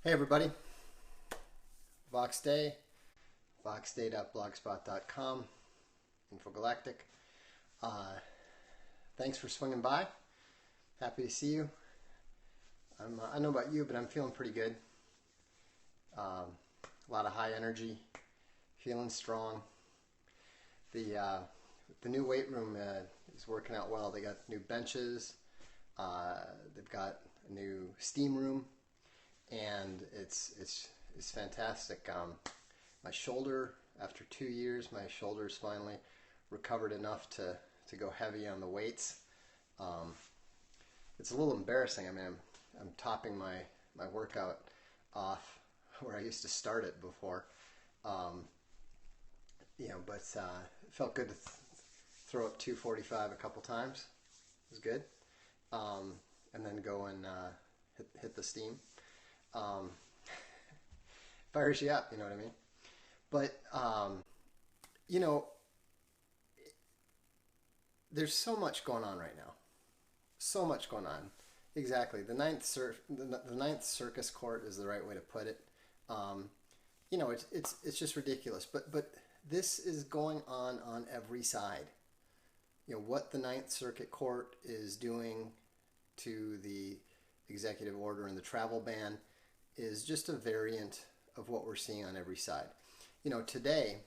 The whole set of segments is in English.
Hey everybody, Vox Day, voxday.blogspot.com, Infogalactic. Thanks for swinging by. Happy to see you. I don't know about you, but I'm feeling pretty good. A lot of high energy, feeling strong. The new weight room is working out well. They got new benches. They've got a new steam room. And it's fantastic. My shoulder, after 2 years, my shoulder's finally recovered enough to go heavy on the weights. It's a little embarrassing. I mean, I'm topping my workout off where I used to start it before. But it felt good to throw up 245 a couple times. It was good. And then go and hit the steam. Fires you up, you know what I mean? But, there's so much going on right now. So much going on. Exactly. The ninth circus court is the right way to put it. It's just ridiculous. But this is going on every side. What the Ninth Circuit Court is doing to the executive order and the travel ban is just a variant of what we're seeing on every side. Today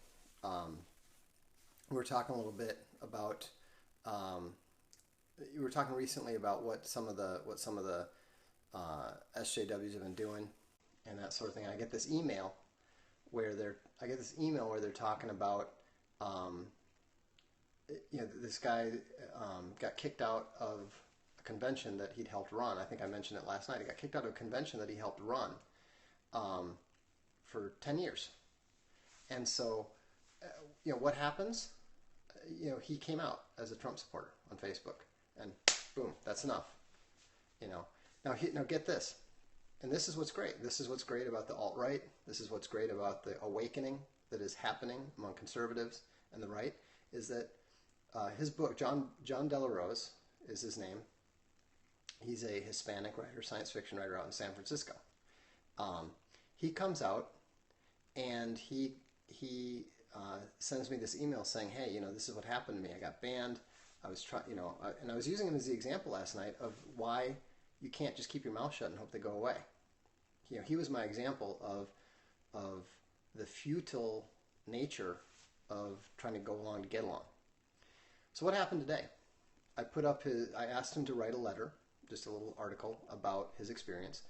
we're talking a little bit about we were talking recently about what some of the SJWs have been doing and that sort of thing. I get this email where they're talking about this guy got kicked out of a convention that he'd helped run. I think I mentioned it last night. He got kicked out of a convention that he helped run for 10 years. And so, what happens? He came out as a Trump supporter on Facebook, and boom, that's enough. Now get this, and this is what's great. This is what's great about the alt-right. This is what's great about the awakening that is happening among conservatives and the right. Is that his book, John Delarose is his name. He's a Hispanic writer, science fiction writer out in San Francisco. He comes out and he sends me this email saying, "Hey, this is what happened to me. I got banned. I was and I was using him as the example last night of why you can't just keep your mouth shut and hope they go away." He was my example of the futile nature of trying to go along to get along. So what happened today? I asked him to write a letter, just a little article about his experience,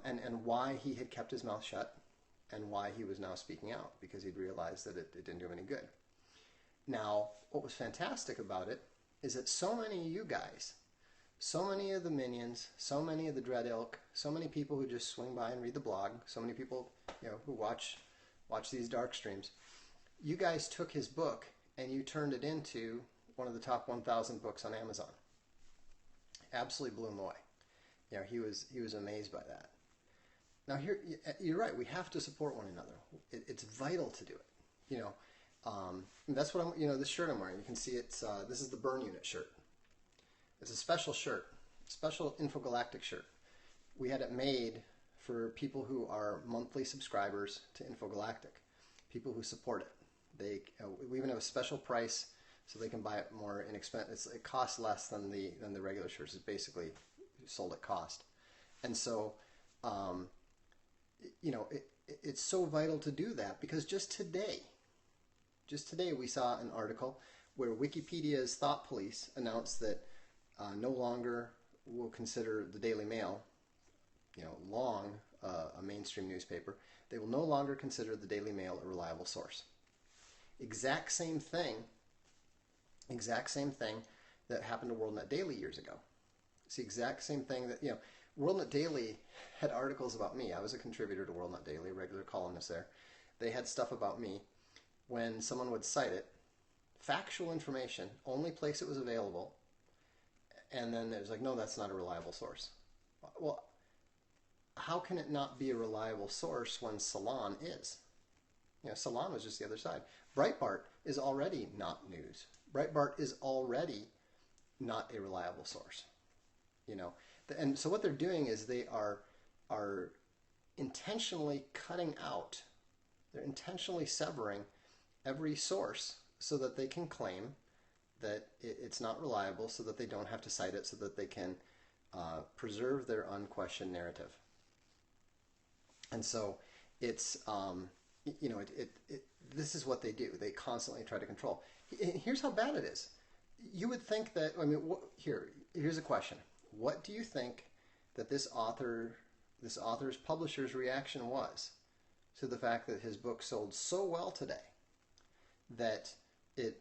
and why he had kept his mouth shut, and why he was now speaking out, because he'd realized that it didn't do him any good. Now, what was fantastic about it is that so many of you guys, so many of the minions, so many of the dread ilk, so many people who just swing by and read the blog, so many people who watch these dark streams, you guys took his book and you turned it into one of the top 1,000 books on Amazon. Absolutely blew him away. He was amazed by that. Now here, you're right. We have to support one another. It's vital to do it. That's what I'm. This shirt I'm wearing. You can see it's. This is the Burn Unit shirt. It's a special shirt, special Infogalactic shirt. We had it made for people who are monthly subscribers to Infogalactic, people who support it. We even have a special price so they can buy it more inexpensive. It costs less than the regular shirts. It's basically sold at cost, and so. It's so vital to do that because just today we saw an article where Wikipedia's Thought Police announced that no longer will consider the Daily Mail, a mainstream newspaper, they will no longer consider the Daily Mail a reliable source. Exact same thing that happened to WorldNet Daily years ago. It's the exact same thing that, WorldNet Daily had articles about me. I was a contributor to WorldNet Daily, a regular columnist there. They had stuff about me. When someone would cite it, factual information, only place it was available, and then it was like, no, that's not a reliable source. Well, how can it not be a reliable source when Salon is? Salon was just the other side. Breitbart is already not news. Breitbart is already not a reliable source. And so what they're doing is they are intentionally cutting out, they're intentionally severing every source so that they can claim that it's not reliable, so that they don't have to cite it, so that they can preserve their unquestioned narrative. And so it's, this is what they do. They constantly try to control. Here's how bad it is. You would think that, I mean, here's a question. What do you think that this author's publisher's reaction was to the fact that his book sold so well today that it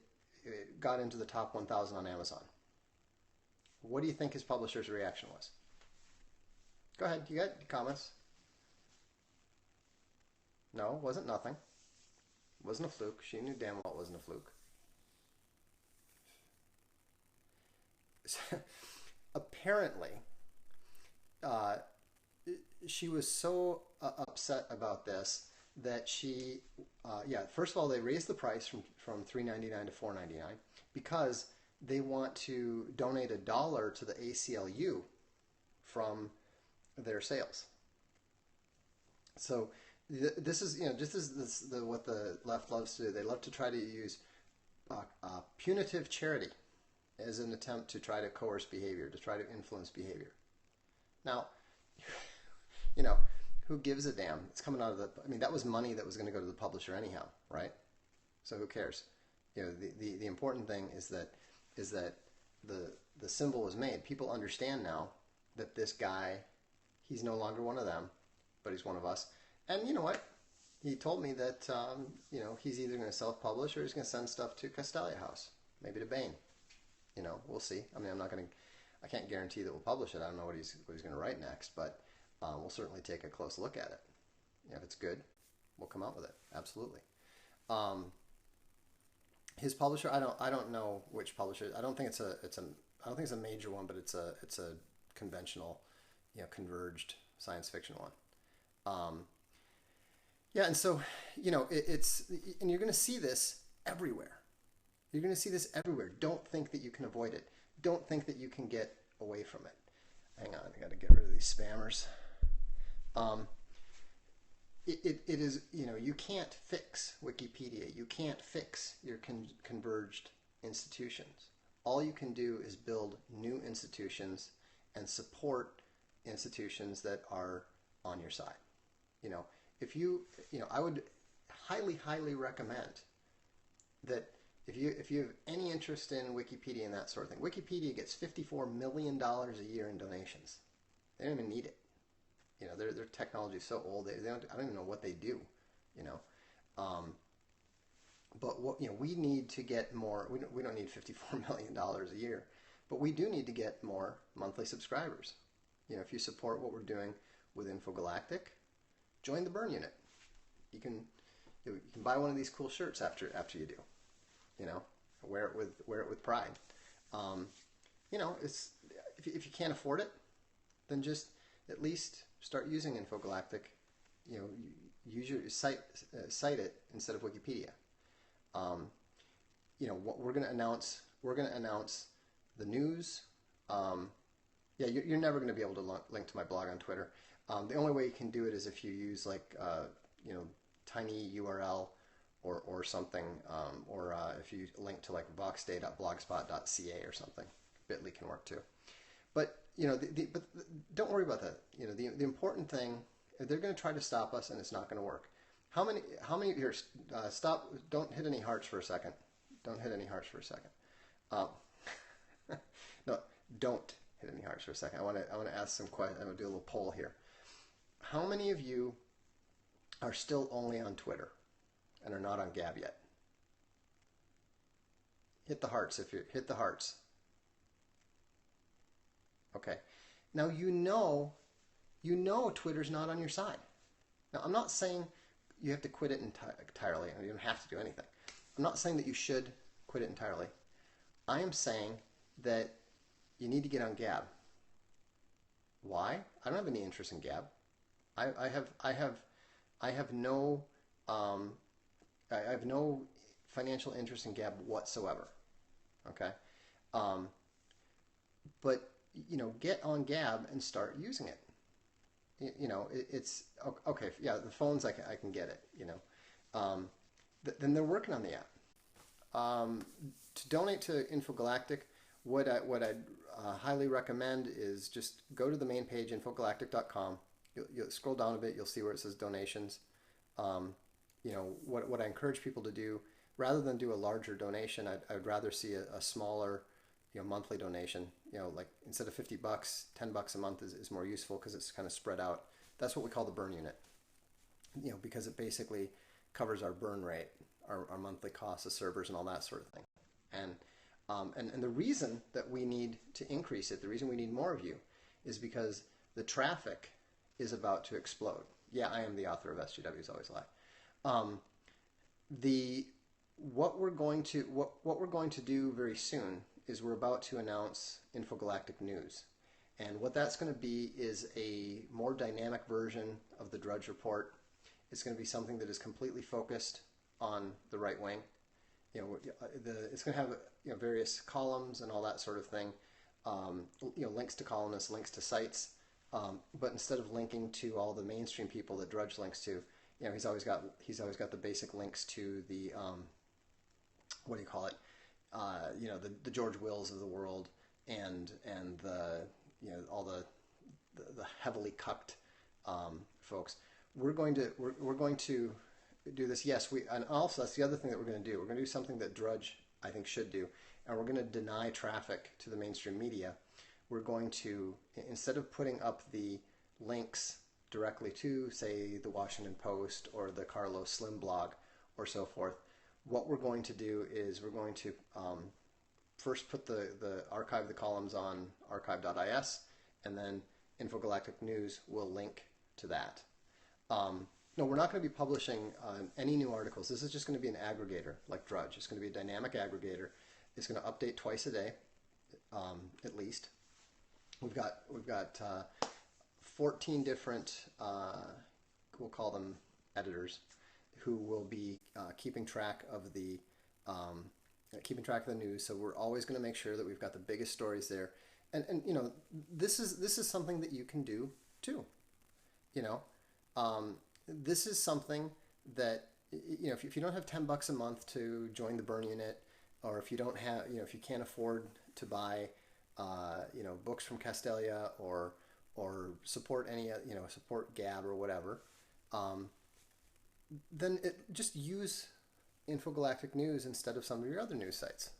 got into the top 1,000 on Amazon? What do you think his publisher's reaction was? Go ahead. You got comments? No, it wasn't nothing. It wasn't a fluke. She knew damn well it wasn't a fluke. Apparently, she was so upset about this that she, first of all, they raised the price from $3.99 to $4.99 because they want to donate $1 to the ACLU from their sales. So this is, what the left loves to do. They love to try to use punitive charity as an attempt to try to coerce behavior, to try to influence behavior. Now, who gives a damn? It's coming out of that was money that was going to go to the publisher anyhow, right? So who cares? The important thing is that the symbol was made. People understand now that this guy, he's no longer one of them, but he's one of us. And you know what? He told me that he's either going to self-publish or he's going to send stuff to Castalia House, maybe to Bain. We'll see. I mean, I can't guarantee that we'll publish it. I don't know what he's going to write next, but we'll certainly take a close look at it. If it's good, we'll come out with it. Absolutely. His publisher, I don't know which publisher. I don't think it's a major one, but it's a conventional, converged science fiction one. And so it's and you're going to see this everywhere. You're going to see this everywhere. Don't think that you can avoid it. Don't think that you can get away from it. Hang on, I got to get rid of these spammers. It is, you can't fix Wikipedia. You can't fix your converged institutions. All you can do is build new institutions and support institutions that are on your side. I would highly, highly recommend that if you have any interest in Wikipedia and that sort of thing, Wikipedia gets $54 million a year in donations. They don't even need it. Their technology is so old. I don't even know what they do. But what we need to get more. We don't need $54 million a year, but we do need to get more monthly subscribers. If you support what we're doing with Infogalactic, join the Burn Unit. You can buy one of these cool shirts after you do. Wear it with pride. It's if you can't afford it, then just at least start using Infogalactic. Use your cite it instead of Wikipedia. What we're going to announce. We're going to announce the news. You're never going to be able to link to my blog on Twitter. The only way you can do it is if you use tiny URL or something, or if you link to voxday.blogspot.ca or something. Bitly can work too. But but don't worry about that. The important thing, they're going to try to stop us, and it's not going to work. How many here? Stop! Don't hit any hearts for a second. Don't hit any hearts for a second. No, don't hit any hearts for a second. I want to ask some questions. I'm going to do a little poll here. How many of you are still only on Twitter and are not on Gab yet? Hit the hearts if you hit the hearts. Okay. Now you know Twitter's not on your side. Now I'm not saying you have to quit it entirely. You don't have to do anything. I'm not saying that you should quit it entirely. I am saying that you need to get on Gab. Why? I don't have any interest in Gab. I have no financial interest in Gab whatsoever. Okay, but get on Gab and start using it. you know, it's okay. Yeah, the phones I can get it. You know, then they're working on the app. To donate to Infogalactic, what I'd highly recommend is just go to the main page, infogalactic.com. You'll scroll down a bit, you'll see where it says donations. You know, what I encourage people to do, rather than do a larger donation, I'd rather see a smaller, you know, monthly donation. You know, like instead of $50, $10 a month is more useful because it's kind of spread out. That's what we call the burn unit. You know, because it basically covers our burn rate, our monthly costs of servers and all that sort of thing. And the reason that we need to increase it, the reason we need more of you, is because the traffic is about to explode. Yeah, I am the author of SJW's Always Lie. What we're going to do very soon is we're about to announce Infogalactic News. And what that's going to be is a more dynamic version of the Drudge Report. It's going to be something that is completely focused on the right wing. You know, it's going to have, you know, various columns and all that sort of thing. You know, links to columnists, links to sites. But instead of linking to all the mainstream people that Drudge links to, you know, he's always got the basic links to the what do you call it? You know, the George Wills of the world and the, you know, all the heavily cucked folks. We're going to do this. Yes, and also that's the other thing that we're going to do. We're going to do something that Drudge, I think, should do, and we're going to deny traffic to the mainstream media. We're going to, instead of putting up the links directly to, say, the Washington Post or the Carlos Slim blog or so forth, what we're going to do is we're going to first put archive the columns on archive.is, and then Infogalactic News will link to that. No, we're not going to be publishing any new articles. This is just going to be an aggregator like Drudge. It's going to be a dynamic aggregator. It's going to update twice a day, at least. We've got 14 different, we'll call them editors, who will be keeping track of the news. So we're always going to make sure that we've got the biggest stories there. And you know, this is something that you can do too. You know, this is something that, you know, if you don't have $10 a month to join the burn unit, or if you don't have, you know, if you can't afford to buy, you know, books from Castelia or support any, you know, support Gab or whatever, then just use Infogalactic News instead of some of your other news sites.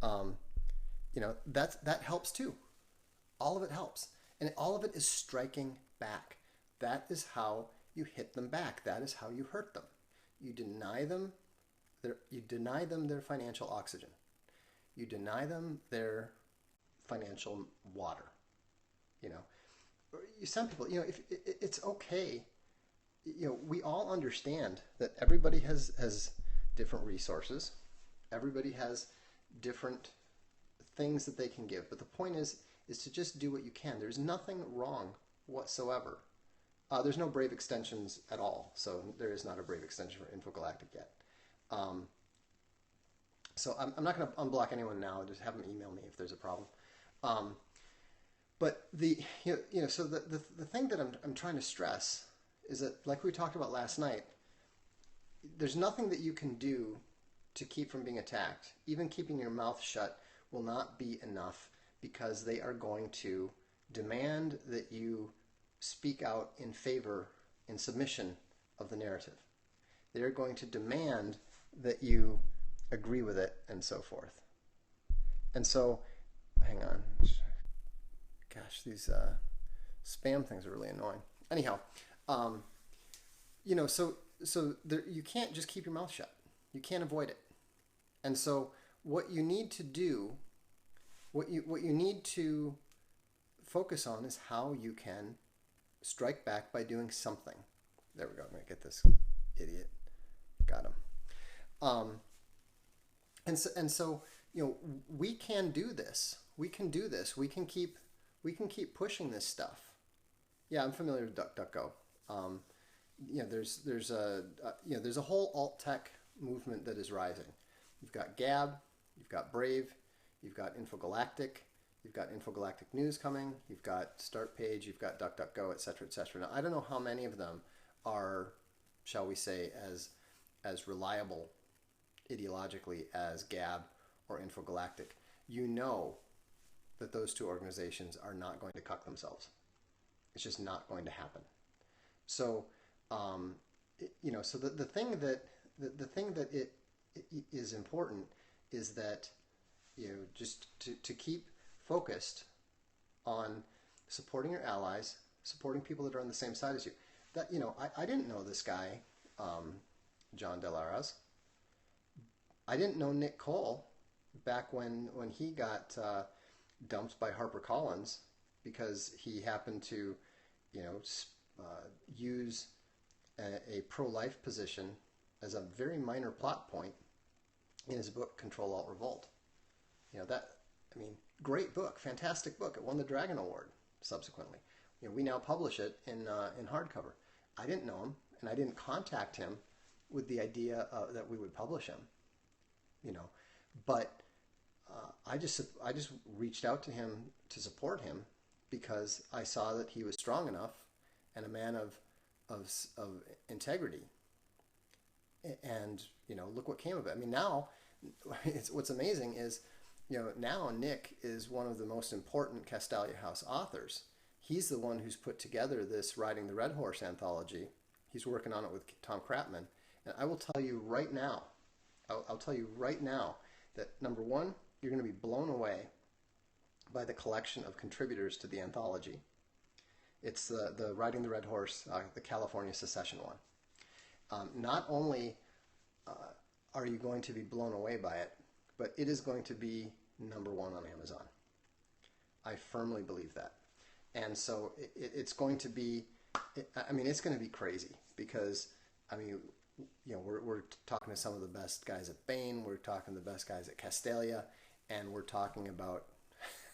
You know, that helps too. All of it helps, and all of it is striking back. That is how you hit them back. That is how you hurt them. You deny them their financial oxygen. You deny them their financial water. You know, some people, you know, if it's okay. You know, we all understand that everybody has different resources. Everybody has different things that they can give. But the point is to just do what you can. There's nothing wrong whatsoever. There's no Brave extensions at all, so there is not a Brave extension for Infogalactic yet. So I'm not going to unblock anyone now. Just have them email me if there's a problem. But so the thing that I'm trying to stress is that, like we talked about last night, there's nothing that you can do to keep from being attacked. Even keeping your mouth shut will not be enough, because they are going to demand that you speak out in favor, in submission of the narrative. They're going to demand that you agree with it and so forth. And so, hang on. Gosh, these spam things are really annoying. Anyhow, you know, so there, you can't just keep your mouth shut. You can't avoid it. And so what you need to do, what you need to focus on is how you can strike back by doing something. There we go. I'm going to get this idiot. Got him. And so, you know, we can do this. We can do this. We can keep pushing this stuff. Yeah, I'm familiar with DuckDuckGo. You know, there's a whole alt tech movement that is rising. You've got Gab, you've got Brave, you've got Infogalactic, You've got Infogalactic News coming. You've got Start Page. You've got DuckDuckGo, et cetera, et cetera. Now, I don't know how many of them are, shall we say, as reliable ideologically as Gab or Infogalactic. You know that those two organizations are not going to cuck themselves. It's just not going to happen. So, so the thing that it is important is that, just to keep focused on supporting your allies, supporting people that are on the same side as you. That, I didn't know this guy, John Delaras. I didn't know Nick Cole back when he got dumped by HarperCollins because he happened to, use a pro-life position as a very minor plot point in his book Control Alt Revolt. Great book, fantastic book. It won the Dragon Award subsequently. We now publish it in hardcover. I didn't know him, and I didn't contact him with the idea that we would publish him. But I just reached out to him to support him because I saw that he was strong enough and a man of integrity. And look what came of it. Now, what's amazing is, now Nick is one of the most important Castalia House authors. He's the one who's put together this Riding the Red Horse anthology. He's working on it with Tom Kratman. And I will tell you right now, that number one, you're going to be blown away by the collection of contributors to the anthology. It's the Riding the Red Horse, the California Secession one. Not only are you going to be blown away by it, but it is going to be number one on Amazon. I firmly believe that. And so it's going to be, it's going to be crazy because, we're talking to some of the best guys at Bain, we're talking to the best guys at Castalia, and we're talking about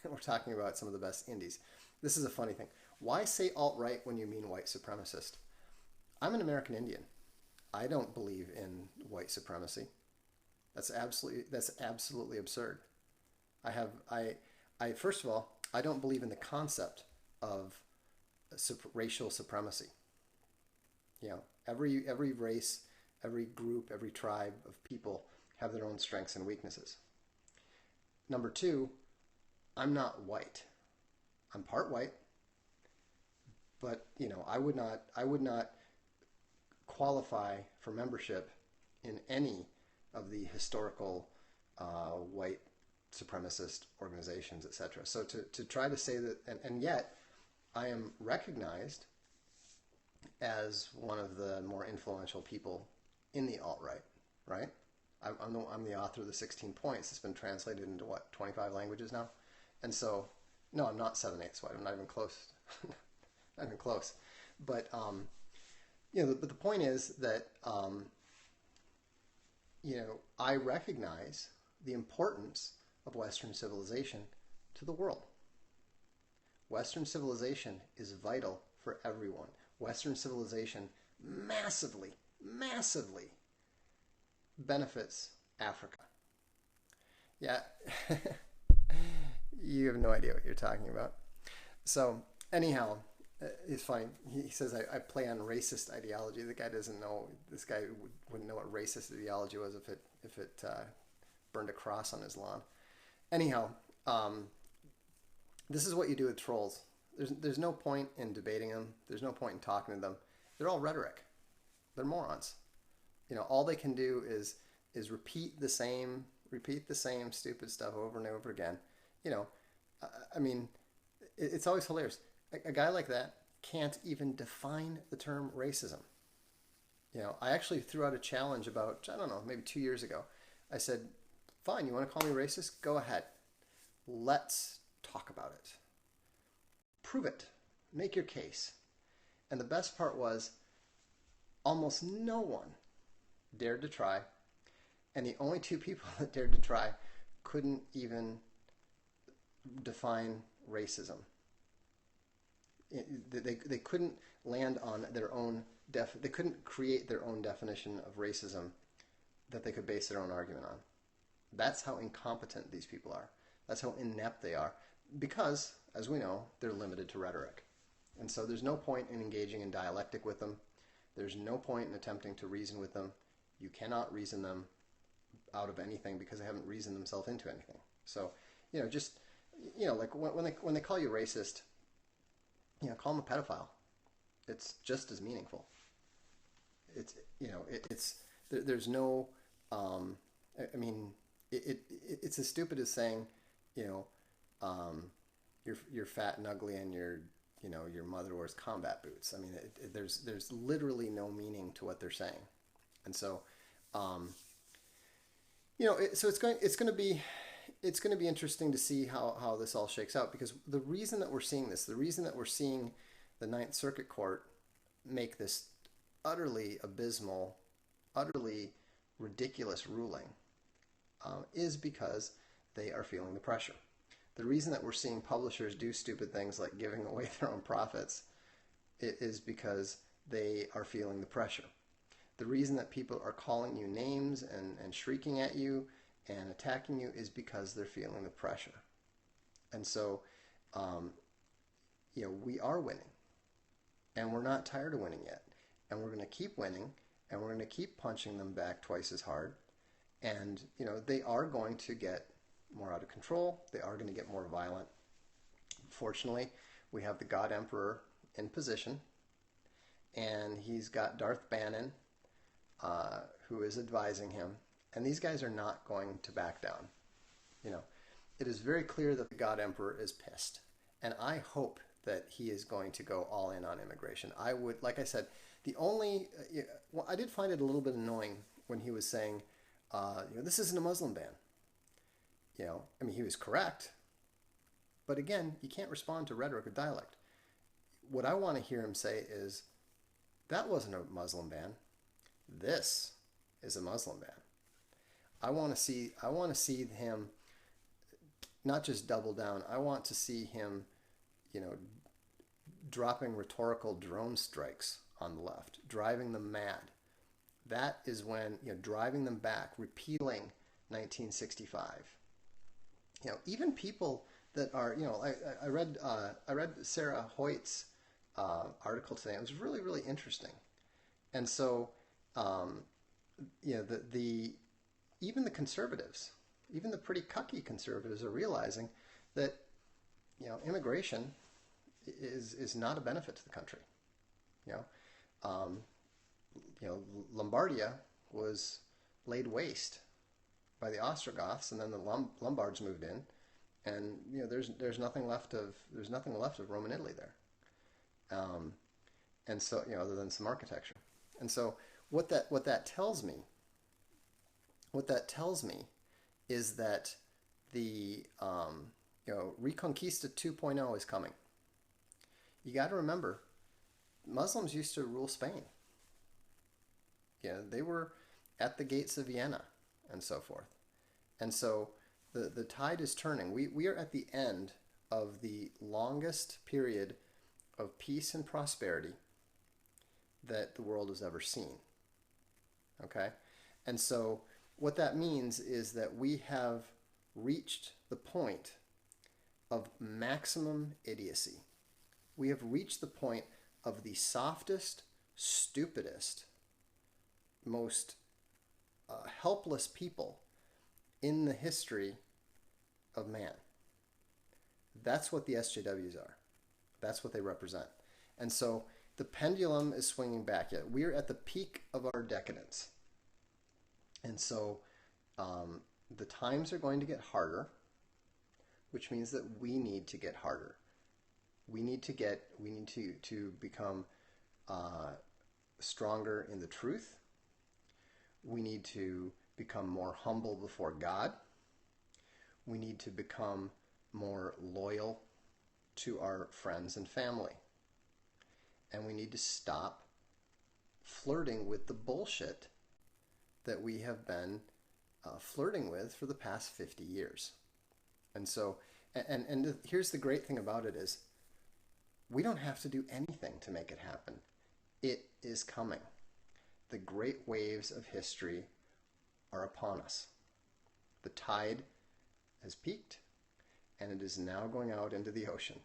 some of the best indies. This is a funny thing. Why say alt-right when you mean white supremacist? I'm an American Indian. I don't believe in white supremacy. That's absolutely absurd. First of all, I don't believe in the concept of racial supremacy. Every race, every group, every tribe of people have their own strengths and weaknesses. Number two, I'm not white. I'm part white, but I would not qualify for membership in any of the historical white supremacist organizations, etc. So to try to say that, and yet I am recognized as one of the more influential people in the alt-right, right? I'm the author of the 16 Points. It's been translated into 25 languages now. And so, no, I'm not 7/8 white. I'm not even close. Not even close. But, but the point is that, I recognize the importance of Western civilization to the world. Western civilization is vital for everyone. Western civilization massively benefits Africa. Yeah, you have no idea what you're talking about. So anyhow, it's funny. He says I play on racist ideology. The guy doesn't know. This guy wouldn't know what racist ideology was if it burned a cross on his lawn. Anyhow, this is what you do with trolls. There's no point in debating them. There's no point in talking to them. They're all rhetoric. They're morons. All they can do is repeat the same stupid stuff over and over again. It's always hilarious. A guy like that can't even define the term racism. I actually threw out a challenge about, I don't know, maybe 2 years ago. I said, fine, you want to call me racist? Go ahead. Let's talk about it. Prove it. Make your case. And the best part was almost no one dared to try. And the only two people that dared to try couldn't even define racism. They couldn't land on their own they couldn't create their own definition of racism that they could base their own argument on. That's how incompetent these people are. That's how inept they are. because, as we know, they're limited to rhetoric. And so there's no point in engaging in dialectic with them. There's no point in attempting to reason with them. You cannot reason them out of anything because they haven't reasoned themselves into anything. So, just, like when they call you racist, call them a pedophile. It's just as meaningful. There's no, I mean, it's as stupid as saying, you're fat and ugly and your mother wears combat boots. I mean, there's literally no meaning to what they're saying. And so, so it's going to be interesting to see how this all shakes out, because the reason that we're seeing this, the reason that we're seeing the Ninth Circuit Court make this utterly abysmal, utterly ridiculous ruling, is because they are feeling the pressure. The reason that we're seeing publishers do stupid things like giving away their own profits is because they are feeling the pressure. The reason that people are calling you names and shrieking at you and attacking you is because they're feeling the pressure. And so, we are winning. And we're not tired of winning yet. And we're going to keep winning, and we're going to keep punching them back twice as hard. And, they are going to get more out of control. They are going to get more violent. Fortunately, we have the God Emperor in position, and he's got Darth Bannon, who is advising him. And these guys are not going to back down. It is very clear that the God Emperor is pissed. And I hope that he is going to go all in on immigration. I would, like I said, I did find it a little bit annoying when he was saying, this isn't a Muslim ban. He was correct. But again, you can't respond to rhetoric or dialect. What I want to hear him say is, that wasn't a Muslim ban. This is a Muslim ban. I want to see him not just double down. I want to see him, dropping rhetorical drone strikes on the left, driving them mad. That is when, driving them back, repealing 1965. Even people that are, I read Sarah Hoyt's article today. It was really, really interesting. And so, even the conservatives, even the pretty cucky conservatives, are realizing that, immigration is not a benefit to the country. Lombardia was laid waste by the Ostrogoths, and then the Lombards moved in, and there's nothing left of Roman Italy there, and so other than some architecture. And so what that tells me is that the Reconquista 2.0 is coming. You got to remember, Muslims used to rule Spain. They were at the gates of Vienna and so forth. And so the tide is turning. We are at the end of the longest period of peace and prosperity that the world has ever seen. Okay? And so what that means is that we have reached the point of maximum idiocy. We have reached the point of the softest, stupidest, most helpless people in the history of man. That's what the SJWs are. That's what they represent. And so the pendulum is swinging back. Yet we're at the peak of our decadence. And so the times are going to get harder, which means that we need to get harder. We need to become stronger in the truth. We need to become more humble before God. We need to become more loyal to our friends and family. And we need to stop flirting with the bullshit that we have been flirting with for the past 50 years. And so, and here's the great thing about it is, we don't have to do anything to make it happen. It is coming. The great waves of history are upon us. The tide has peaked, and it is now going out into the ocean.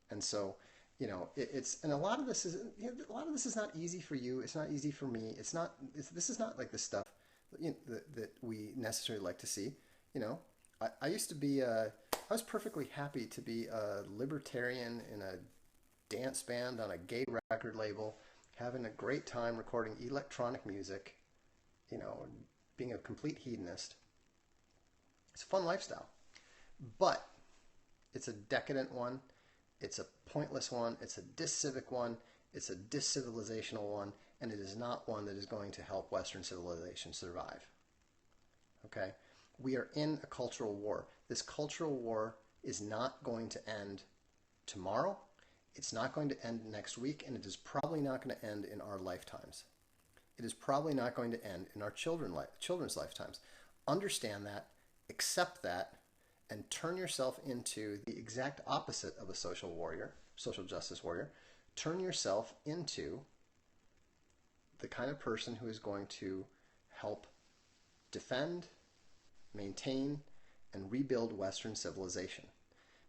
And so, and a lot of this is, not easy for you. It's not easy for me. This is not like the stuff that we necessarily like to see. I used to be, I was perfectly happy to be a libertarian in a dance band on a gay record label, having a great time recording electronic music, being a complete hedonist. It's a fun lifestyle, but it's a decadent one. It's a pointless one. It's a discivic one. It's a discivilizational one, and it is not one that is going to help Western civilization survive. Okay? We are in a cultural war. This cultural war is not going to end tomorrow. It's not going to end next week, and it is probably not going to end in our lifetimes. It is probably not going to end in our children's lifetimes. Understand that, accept that, and turn yourself into the exact opposite of a social justice warrior. Turn yourself into the kind of person who is going to help defend, maintain, and rebuild Western civilization.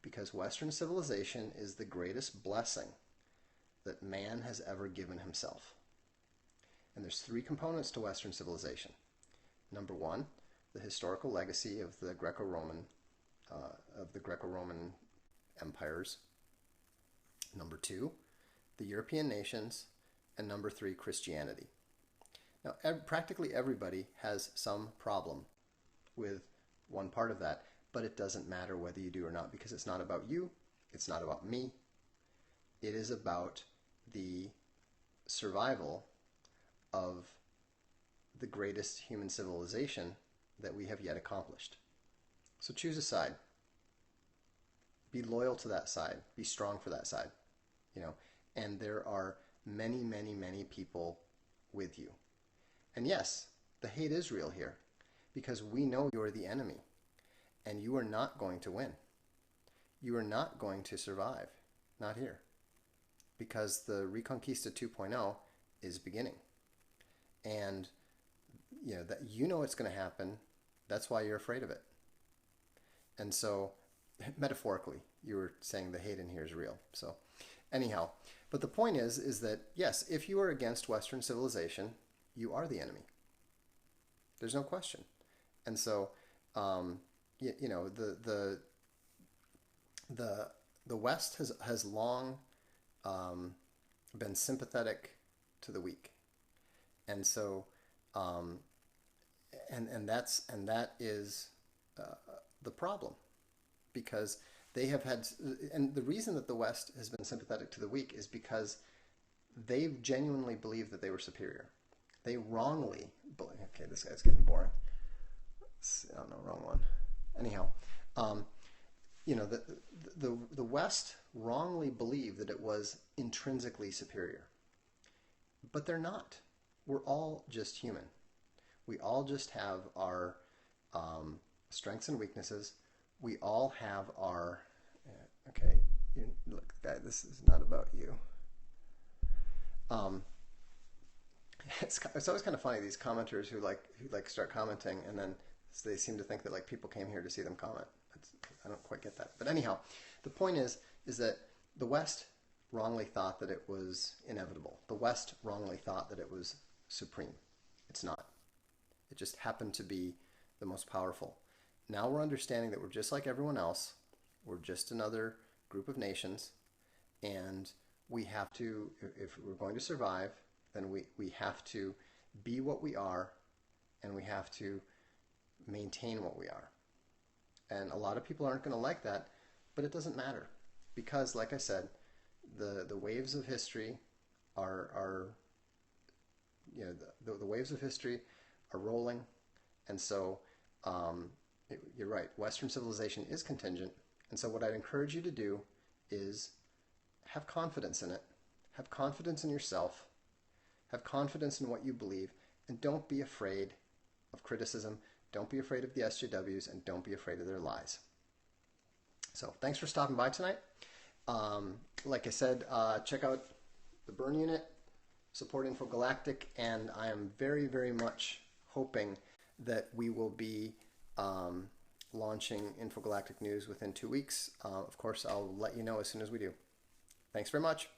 Because Western civilization is the greatest blessing that man has ever given himself. And there's 3 components to Western civilization. Number 1, the historical legacy of the Greco-Roman empires. Number 2, the European nations. And number 3, Christianity. Now, practically everybody has some problem with one part of that, but it doesn't matter whether you do or not, because it's not about you, it's not about me. It is about the survival of the greatest human civilization that we have yet accomplished. So choose a side. Be loyal to that side. Be strong for that side. And there are many, many, many people with you. And yes, the hate is real here, because we know you are the enemy, and you are not going to win. You are not going to survive. Not here. Because the Reconquista 2.0 is beginning. And that it's going to happen. That's why you're afraid of it. And so, metaphorically, you were saying the hate in here is real. So, anyhow, but the point is that yes, if you are against Western civilization, you are the enemy. There's no question. And so, the West has long been sympathetic to the weak. And so, that is the problem, because they have had, and the reason that the West has been sympathetic to the weak is because they genuinely believed that they were superior. They wrongly believe. Okay, this guy's getting boring. I don't know, wrong one. Anyhow, the West wrongly believed that it was intrinsically superior, but they're not. We're all just human. We all just have our strengths and weaknesses. We all have our. Okay, look, guy, this is not about you. It's always kind of funny, these commenters who start commenting, and then they seem to think that people came here to see them comment. I don't quite get that. But anyhow, the point is that the West wrongly thought that it was inevitable. The West wrongly thought that it was supreme. It's not. It just happened to be the most powerful. Now we're understanding that we're just like everyone else. We're just another group of nations, and we have to, if we're going to survive, then we have to be what we are, and we have to maintain what we are. And a lot of people aren't going to like that, but it doesn't matter, because, like I said, the waves of history are the waves of history are rolling, and so you're right. Western civilization is contingent, and so what I'd encourage you to do is have confidence in it, have confidence in yourself, have confidence in what you believe, and don't be afraid of criticism. Don't be afraid of the SJWs, and don't be afraid of their lies. So thanks for stopping by tonight. Like I said, check out the Burn Unit, support Infogalactic, and I am very, very much hoping that we will be launching Infogalactic News within 2 weeks. Of course, I'll let you know as soon as we do. Thanks very much.